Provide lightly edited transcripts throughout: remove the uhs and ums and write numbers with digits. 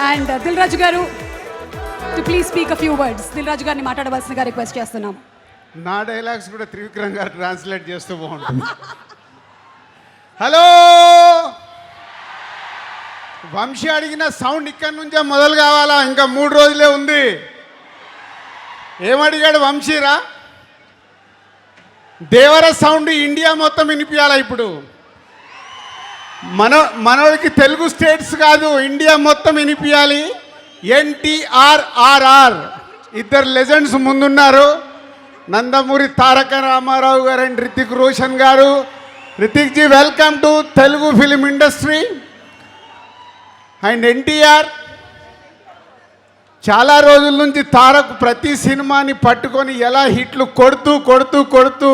And Dil Raju గారు to please speak a few words. Dil Raju గారిని మాట్లాడవలసిందిగా రిక్వెస్ట్ చేస్తున్నాం. నా డైలాగ్స్ కూడా త్రివిక్రమ్ గారు ట్రాన్స్లేట్ చేస్తూ బాగుంటుంది. హలో, వంశీ అడిగిన సౌండ్ ఇక్కడి నుంచే మొదలు కావాలా? ఇంకా 3 రోజులే ఉంది. ఏమడిగాడు వంశీరా? దేవర సౌండ్ ఇండియా మొత్తం వినిపించాలా? ఇప్పుడు మనోడికి తెలుగు స్టేట్స్ కాదు, ఇండియా మొత్తం వినిపించాలి. NTRRR ఇద్దరు లెజెండ్స్ ముందున్నారు. నందమూరి తారక రామారావు గారు అండ్ రితిక్ రోషన్ గారు. Hrithik ji, welcome to Telugu film industry. And NTR చాలా రోజుల నుంచి తారక్ ప్రతి సినిమాని పట్టుకొని ఎలా హిట్లు కొడుతూ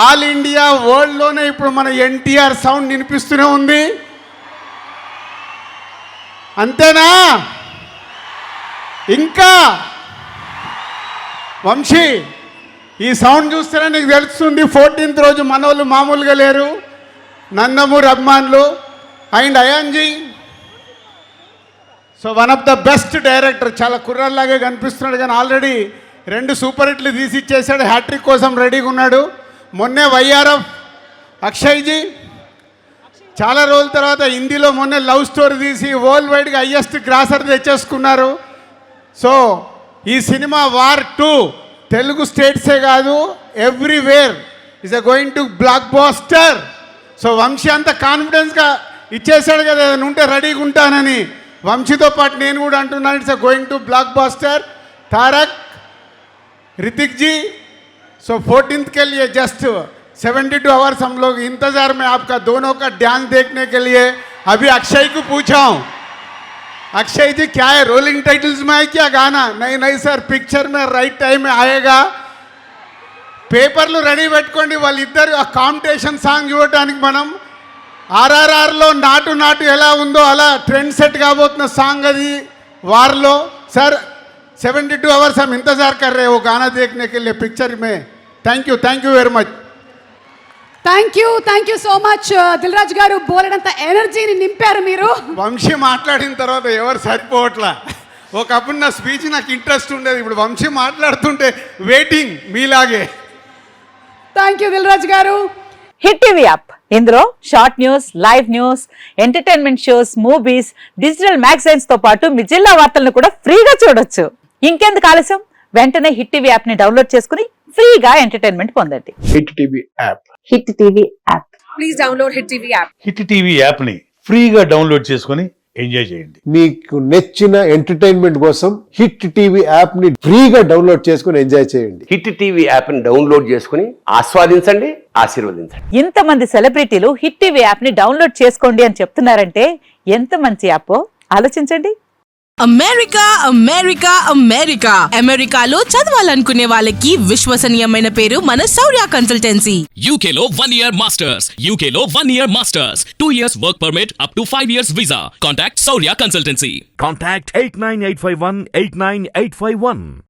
ఆల్ ఇండియా వరల్డ్లోనే ఇప్పుడు మన ఎన్టీఆర్ సౌండ్ వినిపిస్తూనే ఉంది. అంతేనా? ఇంకా వంశీ, ఈ సౌండ్ చూస్తేనే నీకు తెలుస్తుంది 14th రోజు మనోళ్ళు మామూలుగా లేరు. నందమూరి అభిమానులు అండ్ అయాన్జీ, so one of the best director. చాలా కుర్రల్లాగే కనిపిస్తున్నాడు కానీ ఆల్రెడీ 2 సూపర్ హిట్లు తీసి ఇచ్చేసాడు. హ్యాట్రిక్ కోసం రెడీగా ఉన్నాడు. మొన్నే వైఆర్ఎఫ్ అక్షయ్జీ చాలా రోజుల తర్వాత హిందీలో మొన్నే లవ్ స్టోరీ తీసి వరల్డ్ వైడ్గా హైయెస్ట్ గ్రాసర్ తెచ్చేసుకున్నారు. సో ఈ సినిమా వార్ 2 తెలుగు స్టేట్సే కాదు, everywhere is going to blockbuster. So Vamshi అంత కాన్ఫిడెన్స్గా ఇచ్చేసాడు కదా, ఏదైనా ఉంటే రెడీగా ఉంటానని. వంశీతో పాటు నేను కూడా అంటున్నాను, it's going to blockbuster. Tarak, Hrithik ji, so 14th के लिए जस्ट 72 आवर्स हम लोग इंतज़ार में आपका दोनों का डांस देखने के लिए. अभी अक्षय को पूछा हूँ, अक्षय जी क्या है, रोलिंग टाइटल्स में है क्या गाना? नहीं सर, पिक्चर में राइट टाइम में आएगा. పేపర్లు రెడీ పెట్టుకోండి. వాళ్ళిద్దరు ఆ కాంపిటీషన్ సాంగ్ చూడటానికి మనం RRRలో నాటు ఎలా ఉందో అలా ట్రెండ్ సెట్ కాబోతున్న సాంగ్ అది వార్లో. सर 72 आवर्स हम इंतजार कर रहे हैं वो गाना देखने के लिए पिक्चर में. Thank you very much. Thank you so much. Dil Raju గారు బోలెడంత ఎనర్జీని నింపారు మీరు. వంశీ మాట్లాడిన తర్వాత ఎవరు సరిపోవట్లా. ఒకప్పుడు నా స్పీచ్ నాకు ఇంట్రెస్ట్ ఉండేది, ఇప్పుడు వంశీ మాట్లాడుతుంటే వెయిటింగ్ మీలాగే. థ్యాంక్ యూ దిల్ రాజు గారు. హిట్ టీవీ యాప్, ఇందులో short news, live news, entertainment shows, movies, digital magazines తో పాటు మీ జిల్లా వార్తలను కూడా ఫ్రీగా చూడొచ్చు. ఇంకెందుకు ఆలస్యం, వెంటనే హిట్ టీవీ యాప్ ని డౌన్లోడ్ చేసుకుని ఫ్రీగా ఎంటర్టైన్మెంట్ పొందండి. Hit TV app. Hit TV app. Please download hit TV app. Hit TV app ని ఫ్రీగా డౌన్లోడ్ చేసుకుని ఎంజాయ్ చేయండి. మీకు నచ్చిన ఎంటర్టైన్మెంట్ కోసం హిట్ టీవీ యాప్ ని ఫ్రీగా డౌన్లోడ్ చేసుకుని ఎంజాయ్ చేయండి. హిట్ టీవీ యాప్ ని డౌన్లోడ్ చేసుకుని ఆస్వాదించండి, ఆశీర్వదించండి. ఇంతమంది సెలబ్రిటీలు హిట్ టీవీ యాప్ ని డౌన్లోడ్ చేసుకోండి అని చెప్తున్నారంటే ఎంత మంచి యాప్ ఆలోచించండి. అమెరికాలో చదవాలనుకునే వాళ్ళకి విశ్వసనీయమైన పేరు మన శౌర్య కన్సల్టెన్సీ. UK లో 1 year masters, UK లో 1 year masters, 2 years work permit up to 5 years visa. Contact Saurya Consultancy. Contact 89851 89851.